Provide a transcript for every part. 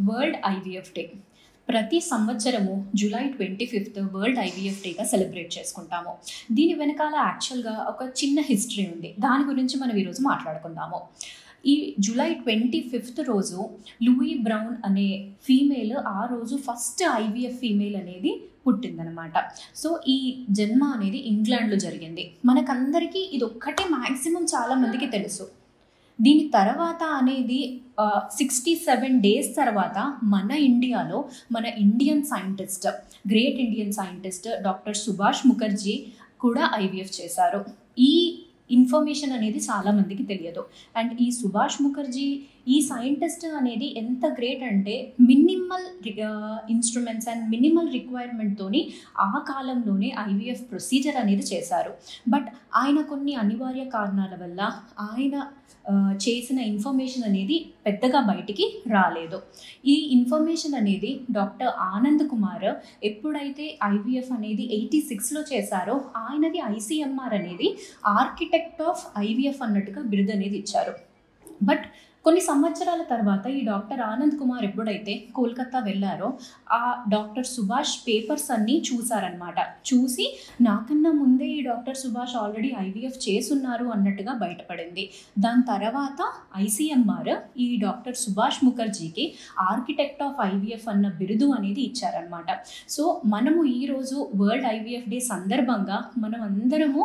World IVF day. ప్రతి సంవత్సరము July 25th world IVF డేగా సెలబ్రేట్ చేసుకుంటాము. దీని వెనకాల యాక్చువల్గా ఒక చిన్న హిస్టరీ ఉంది. దాని గురించి మనం ఈరోజు మాట్లాడుకుందాము. ఈ జూలై 25th రోజు లూయి బ్రౌన్ అనే ఫీమేల్ ఆ రోజు ఫస్ట్ ఐవీఎఫ్ ఫీమేల్ అనేది పుట్టిందనమాట. సో ఈ జన్మ అనేది ఇంగ్లాండ్లో జరిగింది. మనకందరికీ ఇది ఒక్కటే మ్యాక్సిమం చాలామందికి తెలుసు. దీని తర్వాత అనేది 67 days తర్వాత మన ఇండియాలో మన Indian scientist, great Indian scientist doctor Subhash Mukherjee కూడా ఐవీఎఫ్ చేశారు. ఈ ఇన్ఫర్మేషన్ అనేది చాలామందికి తెలియదు. అండ్ ఈ సుభాష్ ముఖర్జీ ఈ సైంటిస్ట్ అనేది ఎంత గ్రేట్ అంటే మినిమల్ ఇన్స్ట్రుమెంట్స్ అండ్ మినిమల్ రిక్వైర్మెంట్తోని ఆ కాలంలోనే ఐవీఎఫ్ ప్రొసీజర్ అనేది చేశారు. బట్ ఆయన కొన్ని అనివార్య కారణాల వల్ల ఆయన చేసిన ఇన్ఫర్మేషన్ అనేది పెద్దగా బయటికి రాలేదు. ఈ ఇన్ఫర్మేషన్ అనేది డాక్టర్ ఆనంద్ కుమార్ ఎప్పుడైతే ఐవీఎఫ్ అనేది 86లో చేశారో ఆయనది ఐసీఎంఆర్ అనేది ఆర్కిటెక్ట్ ఆఫ్ ఐవీఎఫ్ అన్నట్టుగా బిరుదు అనేది ఇచ్చారు. బట్ కొన్ని సంవత్సరాల తర్వాత ఈ డాక్టర్ ఆనంద్ కుమార్ ఎప్పుడైతే కోల్కతా వెళ్ళారో ఆ డాక్టర్ సుభాష్ పేపర్స్ అన్నీ చూసారనమాట. చూసి నాకన్నా ముందే ఈ డాక్టర్ సుభాష్ ఆల్రెడీ ఐవీఎఫ్ చేసున్నారు అన్నట్టుగా బయటపడింది. దాని తర్వాత ఐసీఎంఆర్ ఈ డాక్టర్ సుభాష్ ముఖర్జీకి ఆర్కిటెక్ట్ ఆఫ్ ఐవీఎఫ్ అన్న బిరుదు అనేది ఇచ్చారనమాట. సో మనము ఈరోజు వరల్డ్ ఐవీఎఫ్ డే సందర్భంగా మనం అందరము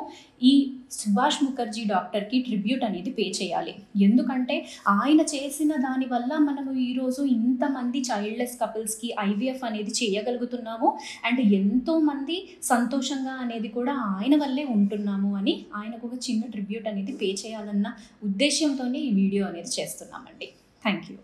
ఈ సుభాష్ ముఖర్జీ డాక్టర్కి ట్రిబ్యూట్ అనేది పే చేయాలి. ఎందుకంటే ఆయన చేసిన దానివల్ల మనము ఈరోజు ఇంతమంది చైల్డ్లెస్ కపుల్స్కి ఐవీఎఫ్ అనేది చేయగలుగుతున్నాము. అండ్ ఎంతోమంది సంతోషంగా అనేది కూడా ఆయన వల్లే ఉంటున్నాము అని ఆయనకు ఒక చిన్న ట్రిబ్యూట్ అనేది పే చేయాలన్న ఉద్దేశంతోనే ఈ వీడియో అనేది చేస్తున్నామండి. Thank you.